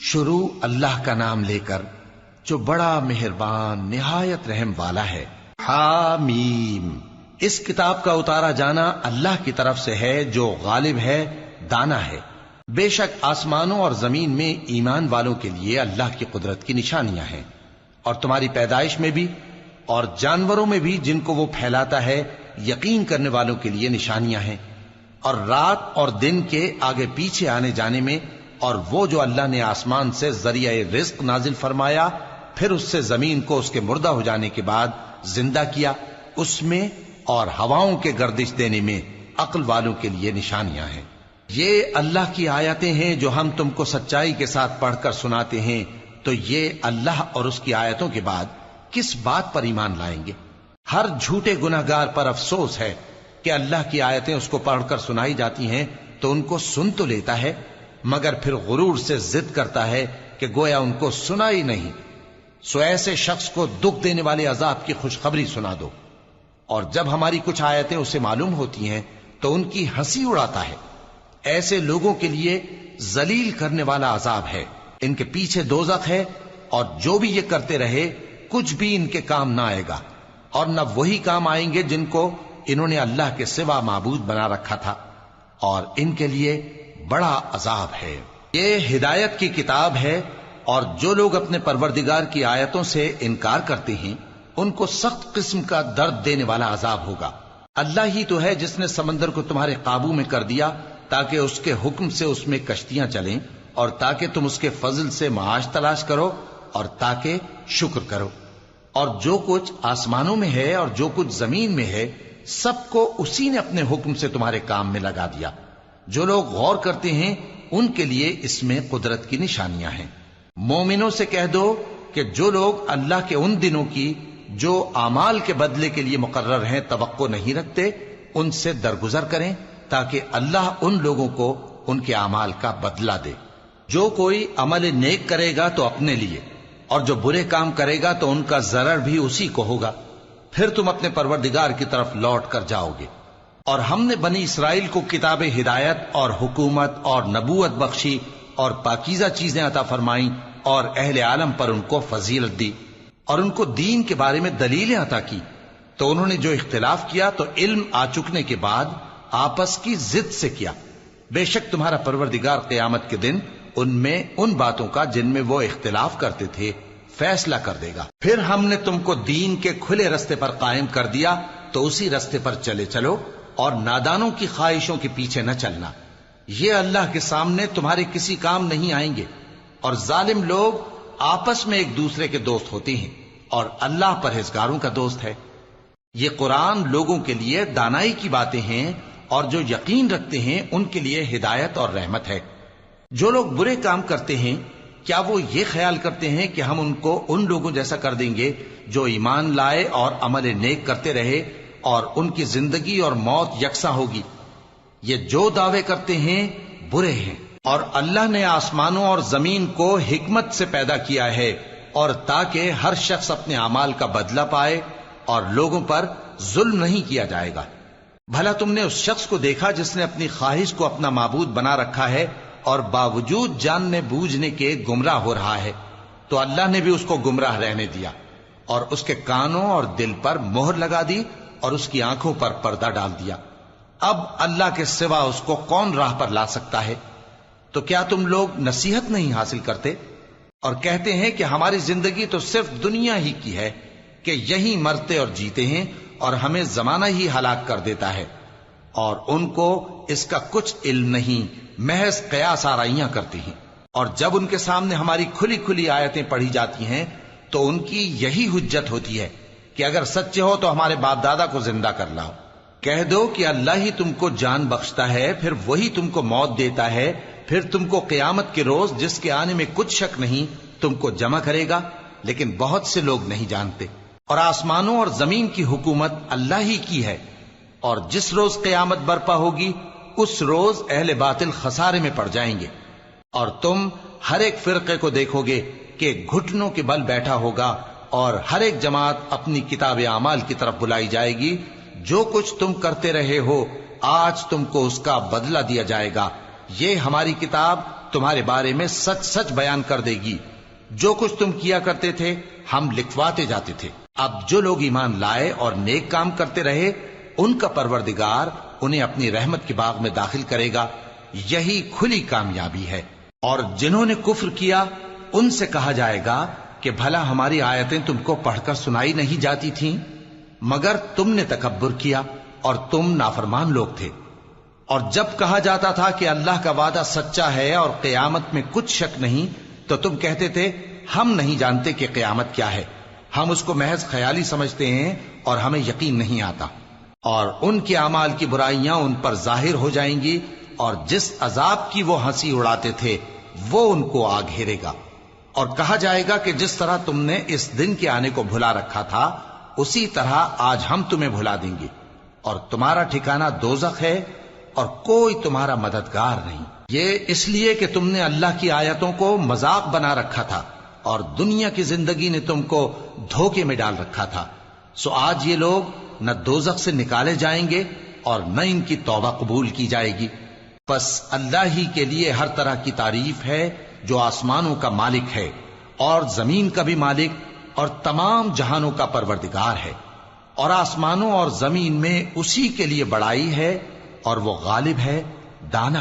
شروع اللہ کا نام لے کر جو بڑا مہربان نہایت رحم والا ہے۔ حامیم، اس کتاب کا اتارا جانا اللہ کی طرف سے ہے جو غالب ہے، دانا ہے۔ بے شک آسمانوں اور زمین میں ایمان والوں کے لیے اللہ کی قدرت کی نشانیاں ہیں، اور تمہاری پیدائش میں بھی اور جانوروں میں بھی جن کو وہ پھیلاتا ہے یقین کرنے والوں کے لیے نشانیاں ہیں، اور رات اور دن کے آگے پیچھے آنے جانے میں، اور وہ جو اللہ نے آسمان سے ذریعہ رزق نازل فرمایا پھر اس سے زمین کو اس کے مردہ ہو جانے کے بعد زندہ کیا، اس میں اور ہواؤں کے گردش دینے میں عقل والوں کے لیے نشانیاں ہیں۔ یہ اللہ کی آیتیں ہیں جو ہم تم کو سچائی کے ساتھ پڑھ کر سناتے ہیں، تو یہ اللہ اور اس کی آیتوں کے بعد کس بات پر ایمان لائیں گے؟ ہر جھوٹے گناہگار پر افسوس ہے کہ اللہ کی آیتیں اس کو پڑھ کر سنائی جاتی ہیں تو ان کو سن تو لیتا ہے، مگر پھر غرور سے ضد کرتا ہے کہ گویا ان کو سنا ہی نہیں۔ سو ایسے شخص کو دکھ دینے والے عذاب کی خوشخبری سنا دو، اور جب ہماری کچھ آیتیں اسے معلوم ہوتی ہیں تو ان کی ہنسی اڑاتا ہے۔ ایسے لوگوں کے لیے ذلیل کرنے والا عذاب ہے، ان کے پیچھے دوزخ ہے، اور جو بھی یہ کرتے رہے کچھ بھی ان کے کام نہ آئے گا، اور نہ وہی کام آئیں گے جن کو انہوں نے اللہ کے سوا معبود بنا رکھا تھا، اور ان کے لیے بڑا عذاب ہے۔ یہ ہدایت کی کتاب ہے، اور جو لوگ اپنے پروردگار کی آیتوں سے انکار کرتے ہیں ان کو سخت قسم کا درد دینے والا عذاب ہوگا۔ اللہ ہی تو ہے جس نے سمندر کو تمہارے قابو میں کر دیا تاکہ اس کے حکم سے اس میں کشتیاں چلیں، اور تاکہ تم اس کے فضل سے معاش تلاش کرو، اور تاکہ شکر کرو۔ اور جو کچھ آسمانوں میں ہے اور جو کچھ زمین میں ہے سب کو اسی نے اپنے حکم سے تمہارے کام میں لگا دیا۔ جو لوگ غور کرتے ہیں ان کے لیے اس میں قدرت کی نشانیاں ہیں۔ مومنوں سے کہہ دو کہ جو لوگ اللہ کے ان دنوں کی جو اعمال کے بدلے کے لیے مقرر ہیں توقع نہیں رکھتے، ان سے درگزر کریں تاکہ اللہ ان لوگوں کو ان کے اعمال کا بدلہ دے۔ جو کوئی عمل نیک کرے گا تو اپنے لیے، اور جو برے کام کرے گا تو ان کا ضرر بھی اسی کو ہوگا، پھر تم اپنے پروردگار کی طرف لوٹ کر جاؤ گے۔ اور ہم نے بنی اسرائیل کو کتاب ہدایت اور حکومت اور نبوت بخشی، اور پاکیزہ چیزیں عطا فرمائیں، اور اہل عالم پر ان کو فضیلت دی، اور ان کو دین کے بارے میں دلیلیں عطا کی، تو انہوں نے جو اختلاف کیا تو علم آ چکنے کے بعد آپس کی ضد سے کیا۔ بے شک تمہارا پروردگار قیامت کے دن ان میں ان باتوں کا جن میں وہ اختلاف کرتے تھے فیصلہ کر دے گا۔ پھر ہم نے تم کو دین کے کھلے رستے پر قائم کر دیا، تو اسی رستے پر چلے چلو، اور نادانوں کی خواہشوں کے پیچھے نہ چلنا، یہ اللہ کے سامنے تمہارے کسی کام نہیں آئیں گے۔ اور ظالم لوگ آپس میں ایک دوسرے کے دوست ہوتے ہیں، اور اللہ پرہیزگاروں کا دوست ہے۔ یہ قرآن لوگوں کے لیے دانائی کی باتیں ہیں، اور جو یقین رکھتے ہیں ان کے لیے ہدایت اور رحمت ہے۔ جو لوگ برے کام کرتے ہیں کیا وہ یہ خیال کرتے ہیں کہ ہم ان کو ان لوگوں جیسا کر دیں گے جو ایمان لائے اور عمل نیک کرتے رہے، اور ان کی زندگی اور موت یکساں ہوگی؟ یہ جو دعوے کرتے ہیں برے ہیں۔ اور اللہ نے آسمانوں اور زمین کو حکمت سے پیدا کیا ہے، اور تاکہ ہر شخص اپنے اعمال کا بدلہ پائے، اور لوگوں پر ظلم نہیں کیا جائے گا۔ بھلا تم نے اس شخص کو دیکھا جس نے اپنی خواہش کو اپنا معبود بنا رکھا ہے، اور باوجود جاننے بوجھنے کے گمراہ ہو رہا ہے؟ تو اللہ نے بھی اس کو گمراہ رہنے دیا، اور اس کے کانوں اور دل پر مہر لگا دی، اور اس کی آنکھوں پر پردہ ڈال دیا۔ اب اللہ کے سوا اس کو کون راہ پر لا سکتا ہے؟ تو کیا تم لوگ نصیحت نہیں حاصل کرتے؟ اور کہتے ہیں کہ ہماری زندگی تو صرف دنیا ہی کی ہے، کہ یہی مرتے اور جیتے ہیں، اور ہمیں زمانہ ہی ہلاک کر دیتا ہے۔ اور ان کو اس کا کچھ علم نہیں، محض قیاس آرائیاں کرتے ہیں۔ اور جب ان کے سامنے ہماری کھلی کھلی آیتیں پڑھی جاتی ہیں تو ان کی یہی حجت ہوتی ہے کہ اگر سچے ہو تو ہمارے باپ دادا کو زندہ کر لاؤ۔ کہہ دو کہ اللہ ہی تم کو جان بخشتا ہے، پھر وہی تم کو موت دیتا ہے، پھر تم کو قیامت کے روز جس کے آنے میں کچھ شک نہیں تم کو جمع کرے گا، لیکن بہت سے لوگ نہیں جانتے۔ اور آسمانوں اور زمین کی حکومت اللہ ہی کی ہے، اور جس روز قیامت برپا ہوگی اس روز اہل باطل خسارے میں پڑ جائیں گے۔ اور تم ہر ایک فرقے کو دیکھو گے کہ گھٹنوں کے بل بیٹھا ہوگا، اور ہر ایک جماعت اپنی کتاب اعمال کی طرف بلائی جائے گی۔ جو کچھ تم کرتے رہے ہو آج تم کو اس کا بدلہ دیا جائے گا۔ یہ ہماری کتاب تمہارے بارے میں سچ سچ بیان کر دے گی. جو کچھ تم کیا کرتے تھے ہم لکھواتے جاتے تھے. اب جو لوگ ایمان لائے اور نیک کام کرتے رہے ان کا پروردگار انہیں اپنی رحمت کے باغ میں داخل کرے گا. یہی کھلی کامیابی ہے. اور جنہوں نے کفر کیا ان سے کہا جائے گا کہ بھلا ہماری آیتیں تم کو پڑھ کر سنائی نہیں جاتی تھیں؟ مگر تم نے تکبر کیا اور تم نافرمان لوگ تھے. اور جب کہا جاتا تھا کہ اللہ کا وعدہ سچا ہے اور قیامت میں کچھ شک نہیں تو تم کہتے تھے ہم نہیں جانتے کہ قیامت کیا ہے، ہم اس کو محض خیالی سمجھتے ہیں اور ہمیں یقین نہیں آتا. اور ان کے اعمال کی برائیاں ان پر ظاہر ہو جائیں گی اور جس عذاب کی وہ ہنسی اڑاتے تھے وہ ان کو آ گھیرے گا. اور کہا جائے گا کہ جس طرح تم نے اس دن کے آنے کو بھلا رکھا تھا اسی طرح آج ہم تمہیں بھلا دیں گے، اور تمہارا ٹھکانہ دوزخ ہے اور کوئی تمہارا مددگار نہیں. یہ اس لیے کہ تم نے اللہ کی آیتوں کو مذاق بنا رکھا تھا اور دنیا کی زندگی نے تم کو دھوکے میں ڈال رکھا تھا. سو آج یہ لوگ نہ دوزخ سے نکالے جائیں گے اور نہ ان کی توبہ قبول کی جائے گی. بس اللہ ہی کے لیے ہر طرح کی تعریف ہے جو آسمانوں کا مالک ہے اور زمین کا بھی مالک اور تمام جہانوں کا پروردگار ہے. اور آسمانوں اور زمین میں اسی کے لیے بڑائی ہے اور وہ غالب ہے، دانا